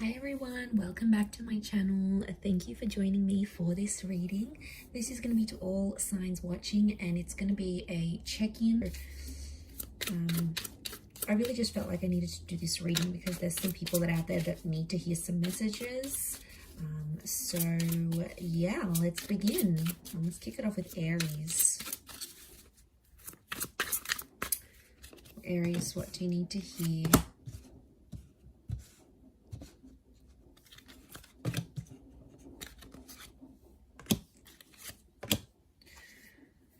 Hi everyone, welcome back to my channel. Thank you for joining me for this reading. This is going to be to all signs watching, and it's going to be a check-in. I really just felt like I needed to do this reading because there's some people that are out there that need to hear some messages. So yeah, let's begin. Let's kick it off with Aries. Aries, what do you need to hear?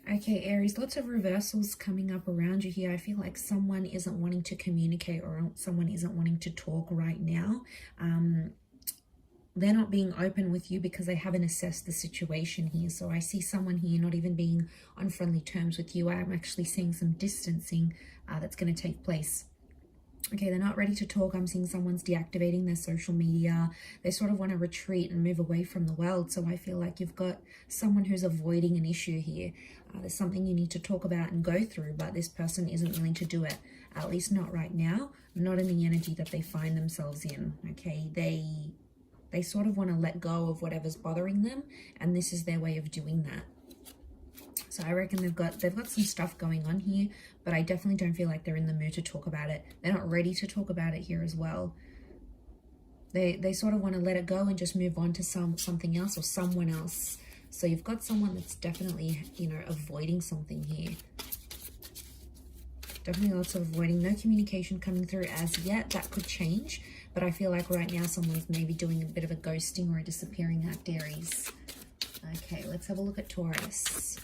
Okay, Aries, lots of reversals coming up around you here. I feel like someone isn't wanting to communicate or someone isn't wanting to talk right now. They're not being open with you because they haven't assessed the situation here. So I see someone here not even being on friendly terms with you. I'm actually seeing some distancing that's going to take place. Okay, they're not ready to talk. I'm seeing someone's deactivating their social media. They sort of want to retreat and move away from the world. So I feel like you've got someone who's avoiding an issue here. There's something you need to talk about and go through, but this person isn't willing to do it, at least not right now, not in the energy that they find themselves in. Okay, they sort of want to let go of whatever's bothering them, and this is their way of doing that. So I reckon they've got some stuff going on here, but I definitely don't feel like they're in the mood to talk about it. They're not ready to talk about it here as well. They sort of want to let it go and just move on to something else or someone else. So you've got someone that's definitely, avoiding something here. Definitely lots of avoiding. No communication coming through as yet. That could change, but I feel like right now someone's maybe doing a bit of a ghosting or a disappearing act, Aries. Okay, let's have a look at Taurus.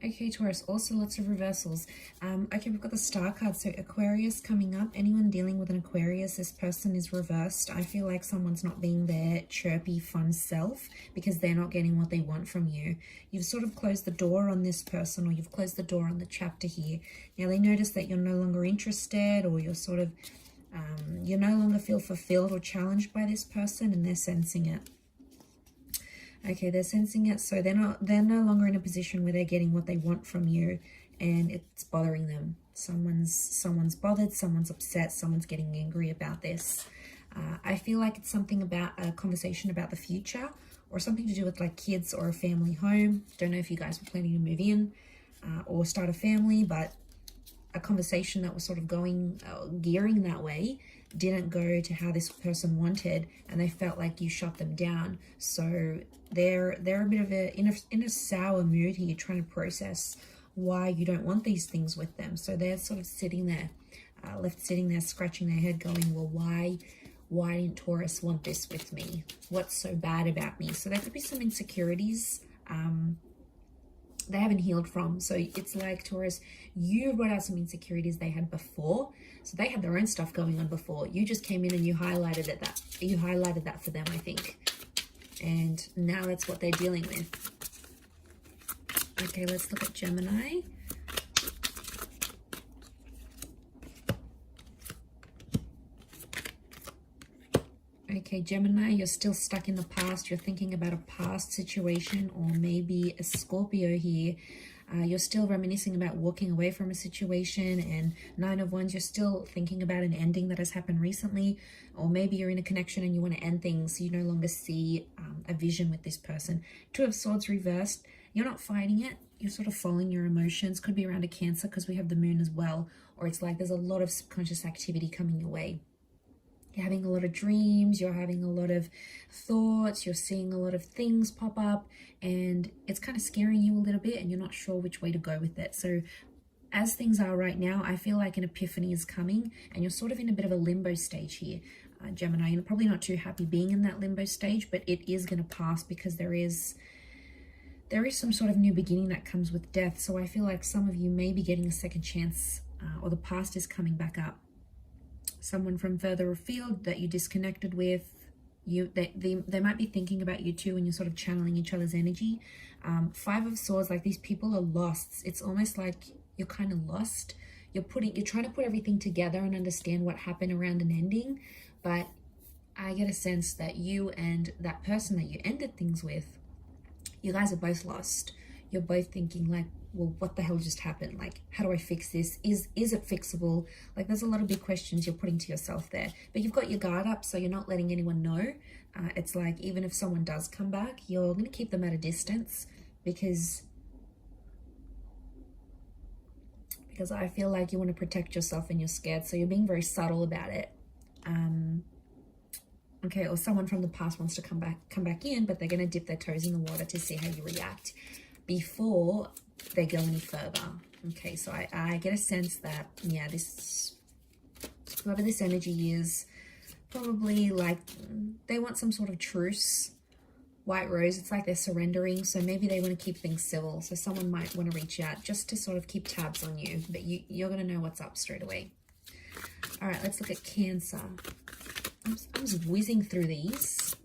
Okay, Taurus, also lots of reversals. Okay, we've got the Star card, so Aquarius coming up. Anyone dealing with an Aquarius, this person is reversed. I feel like someone's not being their chirpy, fun self because they're not getting what they want from you. You've sort of closed the door on this person, or you've closed the door on the chapter here. Now, they notice that you're no longer interested, or you're sort of, you no longer feel fulfilled or challenged by this person, and they're sensing it. Okay, they're sensing it, so they're no longer in a position where they're getting what they want from you, and it's bothering them. Someone's bothered, someone's upset, someone's getting angry about this. I feel like it's something about a conversation about the future, or something to do with like kids or a family home. Don't know if you guys were planning to move in or start a family, but a conversation that was sort of gearing that way didn't go to how this person wanted, and they felt like you shut them down. So they're a bit of in a sour mood here, trying to process why you don't want these things with them. So they're sort of sitting there, left sitting there, scratching their head, going, well, why didn't Taurus want this with me? What's so bad about me? So there could be some insecurities they haven't healed from. So it's like, Taurus, you brought out some insecurities they had before. So they had their own stuff going on before. You just came in and you highlighted that for them, I think. And now that's what they're dealing with. Okay, let's look at Gemini. Okay, Gemini, you're still stuck in the past. You're thinking about a past situation, or maybe a Scorpio here. You're still reminiscing about walking away from a situation, and 9 of Wands, you're still thinking about an ending that has happened recently, or maybe you're in a connection and you want to end things. So you no longer see a vision with this person. 2 of Swords reversed. You're not fighting it. You're sort of following your emotions. Could be around a Cancer because we have the moon as well, or it's like there's a lot of subconscious activity coming your way. You're having a lot of dreams, you're having a lot of thoughts, you're seeing a lot of things pop up, and it's kind of scaring you a little bit, and you're not sure which way to go with it. So as things are right now, I feel like an epiphany is coming, and you're sort of in a bit of a limbo stage here, Gemini. You're probably not too happy being in that limbo stage, but it is going to pass because there is some sort of new beginning that comes with death. So I feel like some of you may be getting a second chance, or the past is coming back up. Someone from further afield that you disconnected with, they might be thinking about you too, and you're sort of channeling each other's energy. 5 of Swords, like these people are lost. It's almost like you're kind of lost. You're trying to put everything together and understand what happened around an ending, but I get a sense that you and that person that you ended things with You guys are both lost. You're both thinking like, well, what the hell just happened? Like, how do I fix this? Is it fixable? Like, there's a lot of big questions you're putting to yourself there. But you've got your guard up, so you're not letting anyone know. It's like, even if someone does come back, you're going to keep them at a distance because I feel like you want to protect yourself and you're scared. So you're being very subtle about it. Okay, or someone from the past wants to come back in, but they're going to dip their toes in the water to see how you react before they go any further. Okay, so I get a sense that, yeah, whoever this energy is, probably like they want some sort of truce. White rose, it's like they're surrendering, so maybe they want to keep things civil. So someone might want to reach out just to sort of keep tabs on you, but you're going to know what's up straight away. All right, let's look at Cancer. I'm just whizzing through these.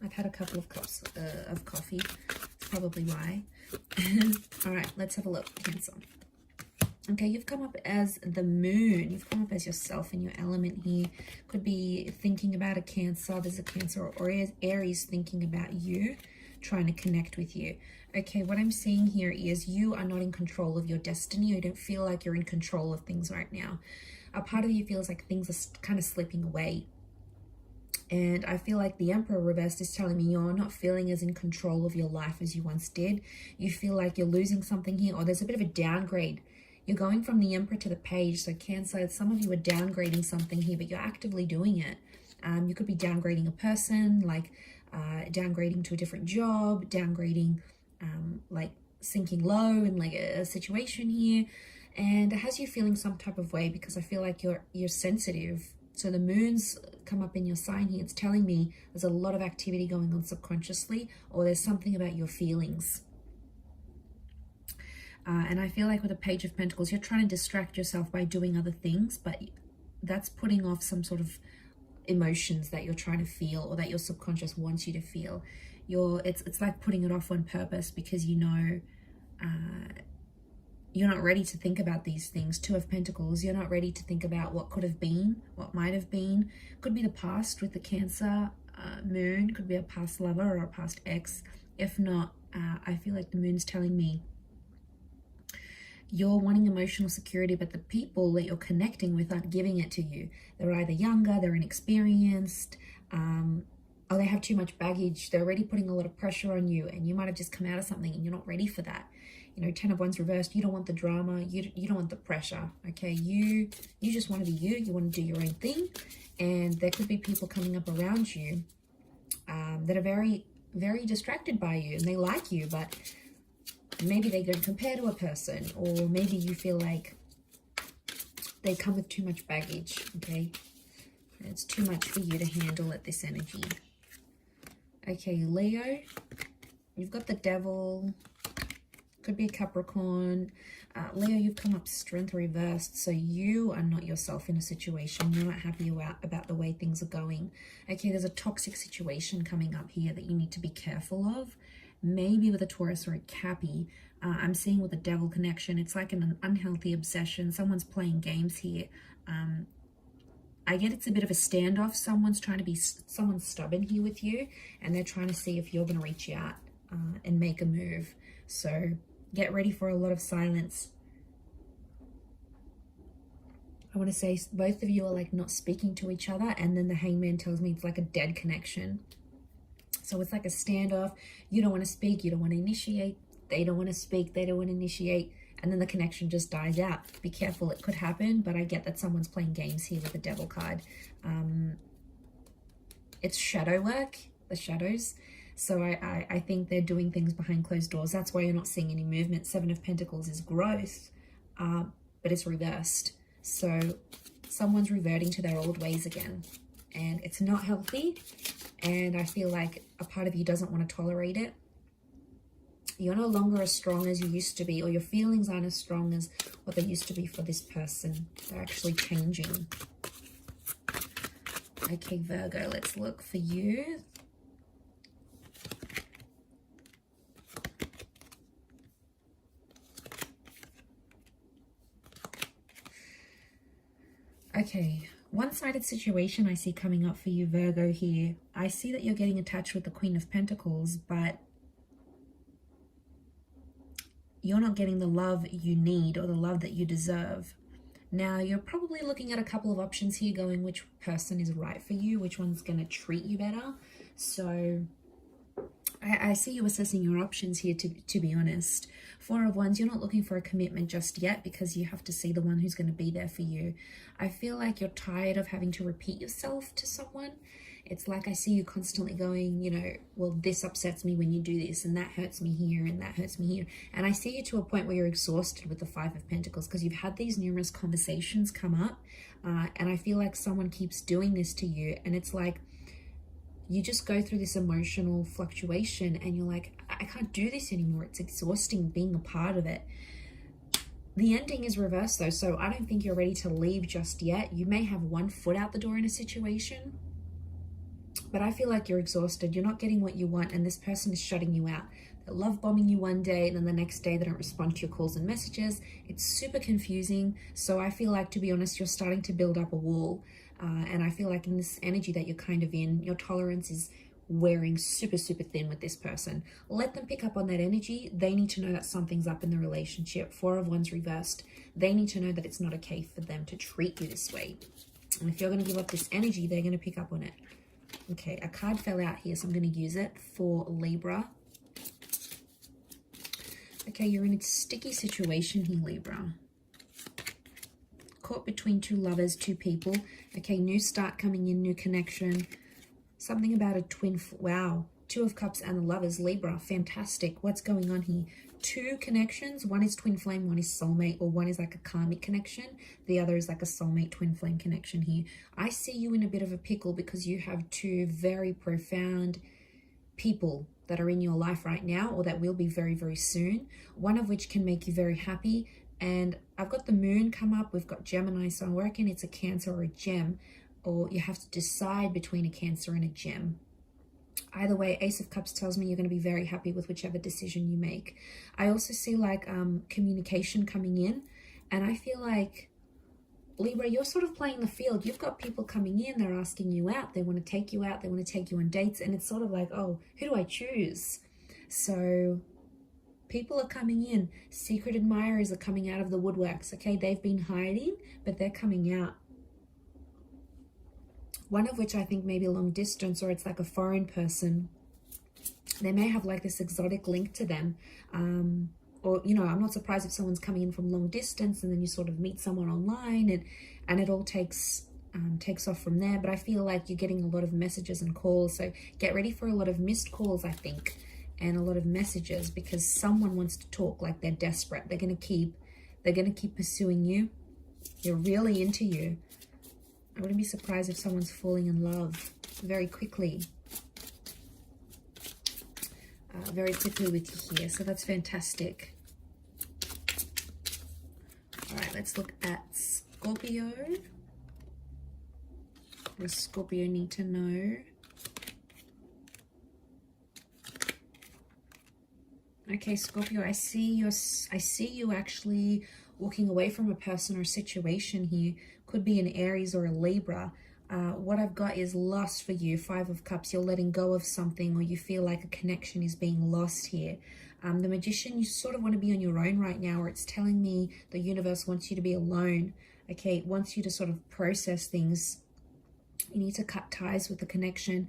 I've had a couple of cups of coffee. That's probably why. All right, let's have a look. Cancer. Okay, you've come up as the moon. You've come up as yourself in your element here. Could be thinking about a Cancer. There's a Cancer or Aries thinking about you, trying to connect with you. Okay, what I'm seeing here is you are not in control of your destiny. You don't feel like you're in control of things right now. A part of you feels like things are kind of slipping away. And I feel like the Emperor reversed is telling me you're not feeling as in control of your life as you once did. You feel like you're losing something here, or there's a bit of a downgrade. You're going from the Emperor to the Page. So Cancer, some of you are downgrading something here, but you're actively doing it. You could be downgrading a person, like downgrading to a different job, downgrading, like sinking low in like a situation here. And it has you feeling some type of way because I feel like you're sensitive. So the moon's come up in your sign here. It's telling me there's a lot of activity going on subconsciously, or there's something about your feelings. And I feel like with the Page of Pentacles, you're trying to distract yourself by doing other things, but that's putting off some sort of emotions that you're trying to feel or that your subconscious wants you to feel. It's like putting it off on purpose because you know you're not ready to think about these things. Two of Pentacles, you're not ready to think about what could have been, what might have been. Could be the past with the Cancer moon, could be a past lover or a past ex. If not, I feel like the moon's telling me you're wanting emotional security, but the people that you're connecting with aren't giving it to you. They're either younger, they're inexperienced, or they have too much baggage. They're already putting a lot of pressure on you, and you might have just come out of something and you're not ready for that. You know, 10 of Wands reversed, you don't want the drama, you don't want the pressure, okay? You just want to be you want to do your own thing, and there could be people coming up around you that are very, very distracted by you, and they like you, but maybe they don't compare to a person, or maybe you feel like they come with too much baggage, okay? It's too much for you to handle at this energy. Okay, Leo, you've got the Devil. Could be a Capricorn. Leo, you've come up Strength reversed, so you are not yourself in a situation. You're not happy about the way things are going. Okay, there's a toxic situation coming up here that you need to be careful of. Maybe with a Taurus or a Cappy. I'm seeing with a Devil connection, it's like an unhealthy obsession. Someone's playing games here. I get it's a bit of a standoff. Someone's stubborn here with you, and they're trying to see if you're going to reach out and make a move. So get ready for a lot of silence. I want to say both of you are like not speaking to each other, and then the Hangman tells me it's like a dead connection. So it's like a standoff. You don't want to speak, you don't want to initiate. They don't want to speak, they don't want to initiate. And then the connection just dies out. Be careful, it could happen, but I get that someone's playing games here with the Devil card. It's shadow work, the shadows. So I think they're doing things behind closed doors. That's why you're not seeing any movement. Seven of Pentacles is growth, but it's reversed. So someone's reverting to their old ways again. And it's not healthy. And I feel like a part of you doesn't want to tolerate it. You're no longer as strong as you used to be, or your feelings aren't as strong as what they used to be for this person. They're actually changing. Okay, Virgo, let's look for you. Okay, one-sided situation I see coming up for you, Virgo, here. I see that you're getting attached with the Queen of Pentacles, but you're not getting the love you need or the love that you deserve. Now, you're probably looking at a couple of options here going which person is right for you, which one's going to treat you better. So I see you assessing your options here, to be honest. Four of Wands, you're not looking for a commitment just yet because you have to see the one who's going to be there for you. I feel like you're tired of having to repeat yourself to someone. It's like I see you constantly going, you know, well, this upsets me when you do this, and that hurts me here, and that hurts me here. And I see you to a point where you're exhausted with the Five of Pentacles because you've had these numerous conversations come up, and I feel like someone keeps doing this to you, and it's like you just go through this emotional fluctuation, and you're like, I can't do this anymore. It's exhausting being a part of it. The ending is reversed, though, so I don't think you're ready to leave just yet. You may have one foot out the door in a situation, but I feel like you're exhausted. You're not getting what you want, and this person is shutting you out. They're love bombing you one day, and then the next day they don't respond to your calls and messages. It's super confusing. So I feel like, to be honest, you're starting to build up a wall. And I feel like in this energy that you're kind of in, your tolerance is wearing super, super thin with this person. Let them pick up on that energy. They need to know that something's up in the relationship. Four of Wands reversed. They need to know that it's not okay for them to treat you this way. And if you're going to give up this energy, they're going to pick up on it. Okay, a card fell out here, so I'm going to use it for Libra. Okay, you're in a sticky situation here, Libra. Caught between two lovers, two people. Okay, new start coming in, new connection. Something about a twin, wow. Two of Cups and the Lovers, Libra, fantastic. What's going on here? Two connections. One is twin flame, one is soulmate, or one is like a karmic connection. The other is like a soulmate twin flame connection here. I see you in a bit of a pickle because you have two very profound people that are in your life right now, or that will be very, very soon. One of which can make you very happy. And I've got the moon come up. We've got Gemini, so I reckon it's a Cancer or a Gem, or you have to decide between a Cancer and a Gem. Either way, Ace of Cups tells me you're going to be very happy with whichever decision you make. I also see like communication coming in, and I feel like, Libra, you're sort of playing the field. You've got people coming in, they're asking you out, they want to take you out, they want to take you on dates, and it's sort of like, oh, who do I choose? So people are coming in. Secret admirers are coming out of the woodworks, okay? They've been hiding, but they're coming out. One of which I think may be long distance, or it's like a foreign person. They may have like this exotic link to them. Or, you know, I'm not surprised if someone's coming in from long distance and then you sort of meet someone online and it all takes off from there. But I feel like you're getting a lot of messages and calls. So get ready for a lot of missed calls, I think, and a lot of messages, because someone wants to talk like they're desperate. They're going to keep pursuing you. They're really into you. I wouldn't be surprised if someone's falling in love very quickly. Very quickly with you here. So that's fantastic. All right, let's look at Scorpio. What does Scorpio need to know? Okay, Scorpio, I see you actually walking away from a person or situation here. Could be an Aries or a Libra. What I've got is lost for you. Five of Cups, you're letting go of something, or you feel like a connection is being lost here. The Magician, you sort of want to be on your own right now, or it's telling me the universe wants you to be alone. Okay, it wants you to sort of process things. You need to cut ties with the connection.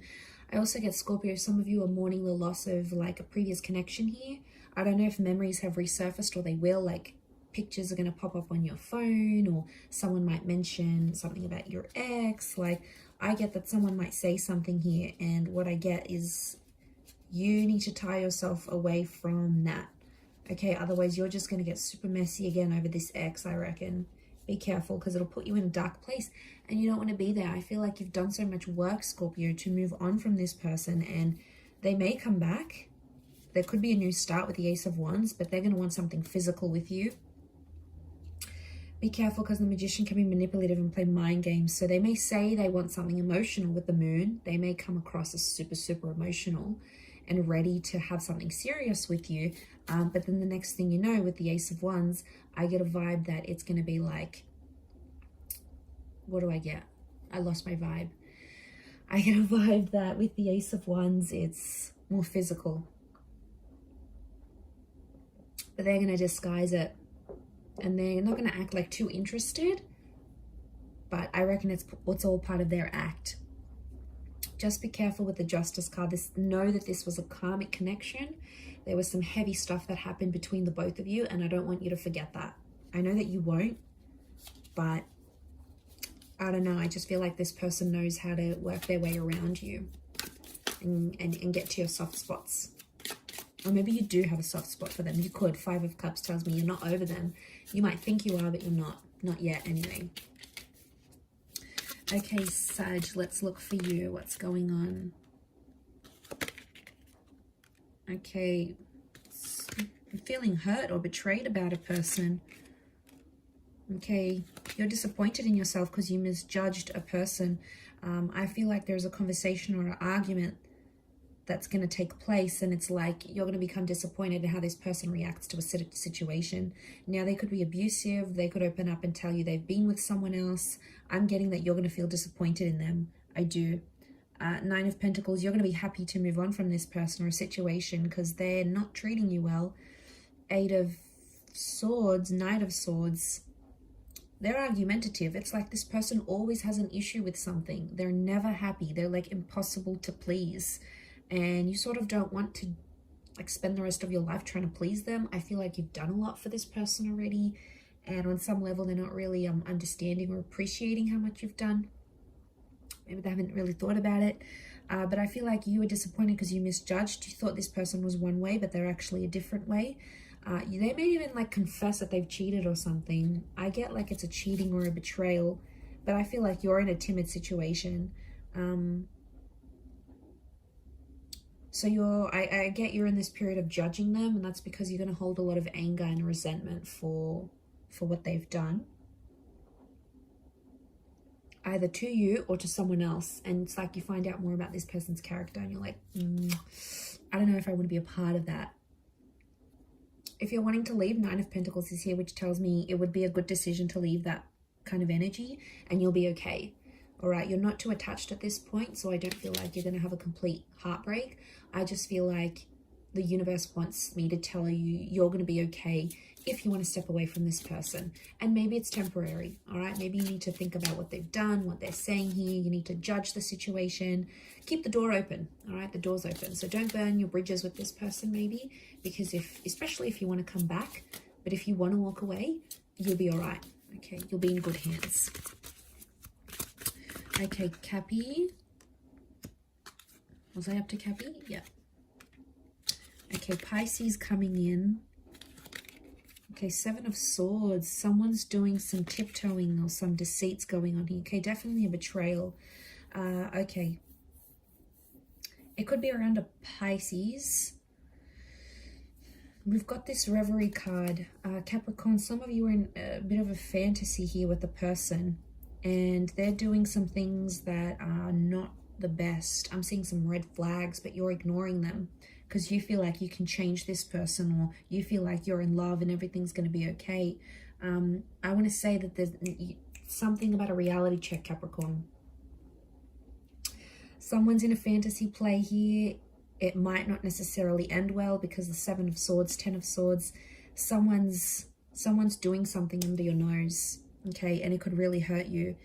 I also get, Scorpio, some of you are mourning the loss of like a previous connection here. I don't know if memories have resurfaced, or they will, like pictures are going to pop up on your phone, or someone might mention something about your ex. Like, I get that someone might say something here, and what I get is you need to tie yourself away from that. Okay, otherwise you're just going to get super messy again over this ex, I reckon. Be careful, because it'll put you in a dark place and you don't want to be there. I feel like you've done so much work, Scorpio, to move on from this person, and they may come back. There could be a new start with the Ace of Wands, but they're going to want something physical with you. Be careful, because the Magician can be manipulative and play mind games. So they may say they want something emotional with the moon. They may come across as super, super emotional and ready to have something serious with you. But then the next thing you know, with the Ace of Wands, I get a vibe that it's going to be like, what do I get? I lost my vibe. I get a vibe that with the Ace of Wands, it's more physical. but they're going to disguise it. And they're not going to act like too interested, but I reckon it's all part of their act. Just be careful with the Justice card. Know that this was a karmic connection. There was some heavy stuff that happened between the both of you, and I don't want you to forget that. I know that you won't, but I don't know. I just feel like this person knows how to work their way around you and get to your soft spots. Or maybe you do have a soft spot for them. You could. 5 of Cups tells me you're not over them. You might think you are, but you're not. Not yet, anyway. Okay, Sag, let's look for you. What's going on? Okay. I'm feeling hurt or betrayed about a person. Okay. You're disappointed in yourself because you misjudged a person. I feel like there's a conversation or an argument that's going to take place, and it's like you're going to become disappointed in how this person reacts to a situation. Now, they could be abusive. They could open up and tell you they've been with someone else. I'm getting that you're going to feel disappointed in them. I do. 9 of Pentacles, you're going to be happy to move on from this person or a situation because they're not treating you well. 8 of Swords, Knight of Swords, they're argumentative. It's like this person always has an issue with something. They're never happy. They're like impossible to please. And you sort of don't want to like spend the rest of your life trying to please them. I feel like you've done a lot for this person already, and on some level they're not really understanding or appreciating how much you've done. Maybe they haven't really thought about it, but I feel like you were disappointed because you misjudged. You thought this person was one way, but they're actually a different way. They may even like confess that they've cheated or something. I get like it's a cheating or a betrayal, but I feel like you're in a timid situation. So I get you're in this period of judging them, and that's because you're going to hold a lot of anger and resentment for what they've done, either to you or to someone else. And it's like you find out more about this person's character and you're like, I don't know if I want to be a part of that. If you're wanting to leave, 9 of Pentacles is here, which tells me it would be a good decision to leave that kind of energy and you'll be okay. All right, you're not too attached at this point, so I don't feel like you're going to have a complete heartbreak. I just feel like the universe wants me to tell you you're going to be okay if you want to step away from this person. And maybe it's temporary, all right? Maybe you need to think about what they've done, what they're saying here. You need to judge the situation. Keep the door open, all right? The door's open. So don't burn your bridges with this person maybe, because especially if you want to come back, but if you want to walk away, you'll be all right, okay? You'll be in good hands. Okay, Cappy. Was I up to Cappy? Yeah. Okay, Pisces coming in. Okay, 7 of Swords. Someone's doing some tiptoeing or some deceits going on here. Okay, definitely a betrayal. Okay. It could be around a Pisces. We've got this Reverie card. Capricorn, some of you are in a bit of a fantasy here with the person, and they're doing some things that are not the best. I'm seeing some red flags, but you're ignoring them because you feel like you can change this person, or you feel like you're in love and everything's going to be okay. I want to say that there's something about a reality check, Capricorn. Someone's in a fantasy play here. It might not necessarily end well because the 7 of Swords, 10 of Swords, someone's doing something under your nose, okay, and it could really hurt you.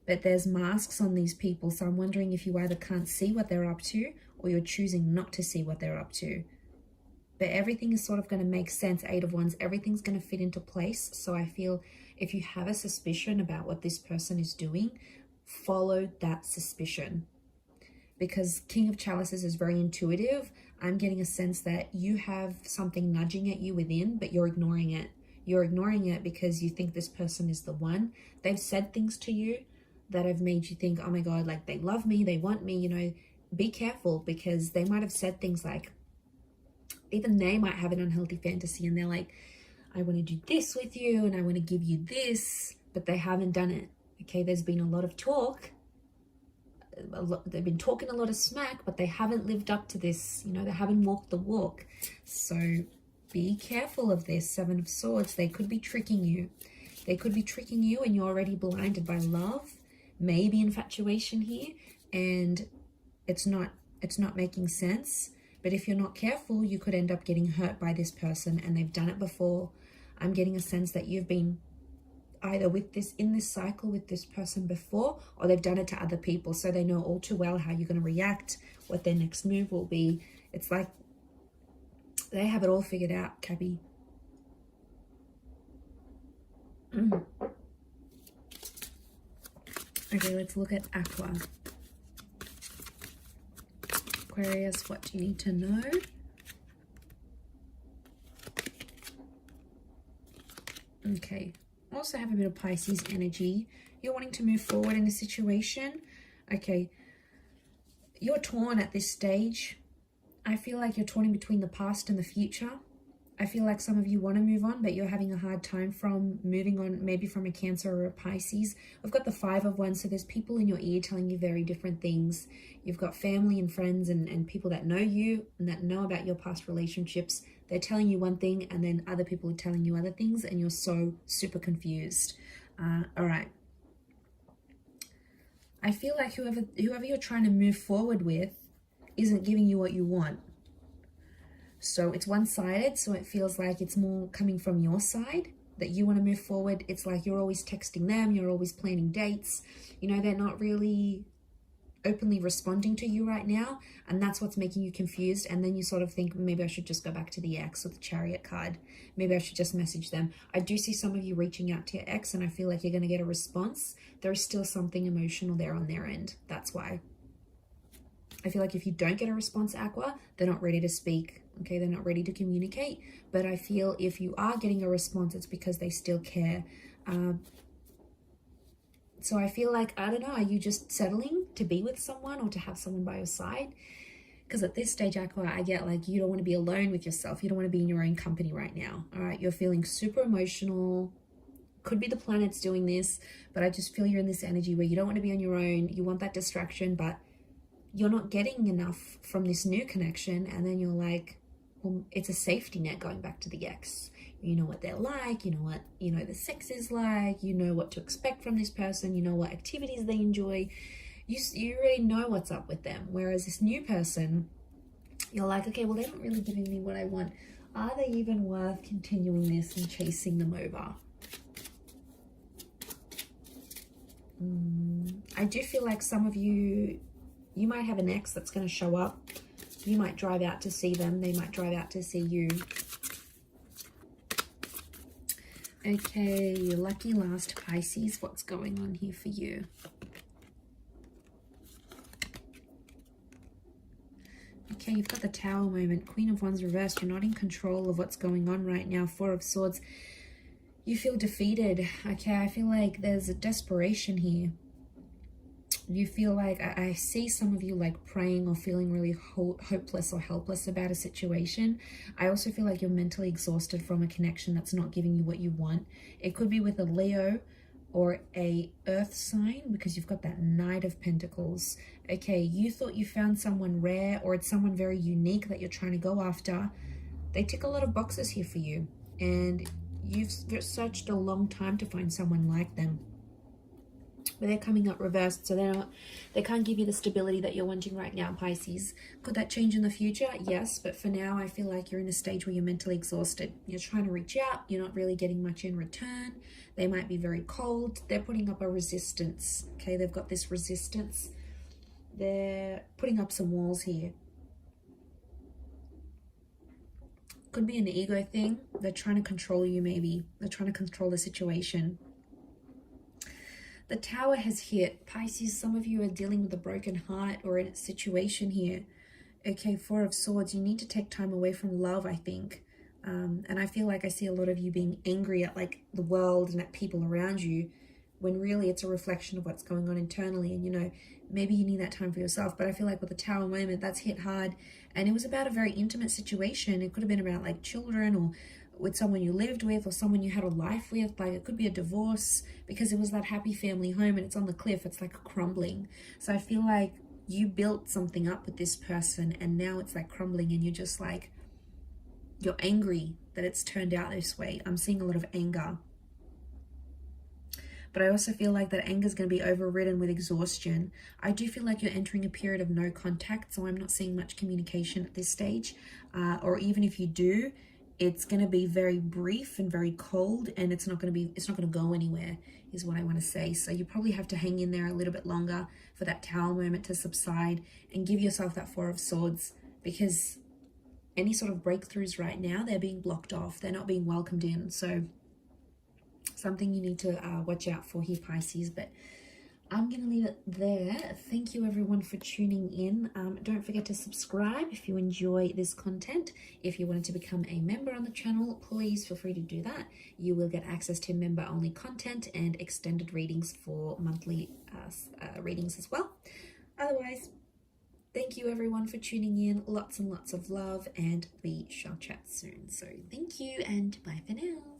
But there's masks on these people, so I'm wondering if you either can't see what they're up to or you're choosing not to see what they're up to. But everything is sort of going to make sense. 8 of Wands, everything's going to fit into place. So I feel if you have a suspicion about what this person is doing, follow that suspicion. Because King of Chalices is very intuitive. I'm getting a sense that you have something nudging at you within, but you're ignoring it. You're ignoring it because you think this person is the one. They've said things to you that have made you think, oh my God, like they love me, they want me, you know. Be careful, because they might have said things like, even they might have an unhealthy fantasy and they're like, I want to do this with you and I want to give you this, but they haven't done it. Okay, there's been a lot of talk. They've been talking a lot of smack, but they haven't lived up to this. You know, they haven't walked the walk. So be careful of this. 7 of Swords. They could be tricking you. They could be tricking you and you're already blinded by love, maybe infatuation here, and it's not making sense. But if you're not careful, you could end up getting hurt by this person, and they've done it before. I'm getting a sense that you've been either in this cycle with this person before, or they've done it to other people, so they know all too well how you're going to react, what their next move will be. It's like they have it all figured out, Cabby. Okay, let's look at Aqua. Aquarius, what do you need to know? Okay, also have a bit of Pisces energy. You're wanting to move forward in a situation. Okay, you're torn at this stage. I feel like you're torn in between the past and the future. I feel like some of you want to move on, but you're having a hard time from moving on, maybe from a Cancer or a Pisces. We've got the 5 of Wands, so there's people in your ear telling you very different things. You've got family and friends and people that know you and that know about your past relationships. They're telling you one thing, and then other people are telling you other things, and you're so super confused. All right. I feel like whoever you're trying to move forward with isn't giving you what you want. So it's one-sided, so it feels like it's more coming from your side, that you want to move forward. It's like you're always texting them, you're always planning dates. You know, they're not really openly responding to you right now, and that's what's making you confused. And then you sort of think, maybe I should just go back to the ex with the Chariot card. Maybe I should just message them. I do see some of you reaching out to your ex, and I feel like you're going to get a response. There is still something emotional there on their end. That's why. I feel like if you don't get a response, Aqua, they're not ready to speak. Okay, they're not ready to communicate. But I feel if you are getting a response, it's because they still care. So I feel like, I don't know, are you just settling to be with someone or to have someone by your side? Because at this stage, Aqua, I get like you don't want to be alone with yourself. You don't want to be in your own company right now. All right, you're feeling super emotional. Could be the planets doing this, but I just feel you're in this energy where you don't want to be on your own. You want that distraction, but you're not getting enough from this new connection. And then you're like, well, it's a safety net going back to the ex. You know what they're like, you know what, the sex is like, you know what to expect from this person, you know what activities they enjoy. You already know what's up with them. Whereas this new person, you're like, okay, well, they're not really giving me what I want. Are they even worth continuing this and chasing them over? I do feel like some of you might have an ex that's going to show up. You might drive out to see them. They might drive out to see you. Okay, lucky last Pisces. What's going on here for you? Okay, you've got the Tower moment. Queen of Wands reversed. You're not in control of what's going on right now. 4 of Swords. You feel defeated. Okay, I feel like there's a desperation here. You feel like, I see some of you like praying or feeling really hopeless or helpless about a situation. I also feel like you're mentally exhausted from a connection that's not giving you what you want. It could be with a Leo or a earth sign, because you've got that Knight of Pentacles. Okay, you thought you found someone rare, or it's someone very unique that you're trying to go after. They tick a lot of boxes here for you, and you've searched a long time to find someone like them. But they're coming up reversed, so they can't give you the stability that you're wanting right now, Pisces. Could that change in the future? Yes, but for now, I feel like you're in a stage where you're mentally exhausted. You're trying to reach out. You're not really getting much in return. They might be very cold. They're putting up a resistance. Okay, they've got this resistance. They're putting up some walls here. Could be an ego thing. They're trying to control you, maybe. They're trying to control the situation. The Tower has hit. Pisces, some of you are dealing with a broken heart or in a situation here. Okay, 4 of Swords. You need to take time away from love, I think. And I feel like I see a lot of you being angry at like the world and at people around you, when really it's a reflection of what's going on internally. And maybe you need that time for yourself. But I feel like with the Tower moment, that's hit hard. And it was about a very intimate situation. It could have been about like children, or with someone you lived with, or someone you had a life with. Like it could be a divorce, because it was that happy family home and it's on the cliff. It's like crumbling. So I feel like you built something up with this person, and now it's like crumbling, and you're just like, you're angry that it's turned out this way. I'm seeing a lot of anger. but I also feel like that anger is going to be overridden with exhaustion. I do feel like you're entering a period of no contact, so I'm not seeing much communication at this stage, or even if you do, it's going to be very brief and very cold, and it's not going to go anywhere, is what I want to say. So you probably have to hang in there a little bit longer for that Tower moment to subside and give yourself that Four of Swords, because any sort of breakthroughs right now, they're being blocked off. They're not being welcomed in. So something you need to watch out for here, Pisces. But I'm going to leave it there. Thank you everyone for tuning in. Don't forget to subscribe if you enjoy this content. If you wanted to become a member on the channel, please feel free to do that. You will get access to member-only content and extended readings for monthly readings as well. Otherwise, thank you everyone for tuning in. Lots and lots of love, and we shall chat soon. So thank you and bye for now.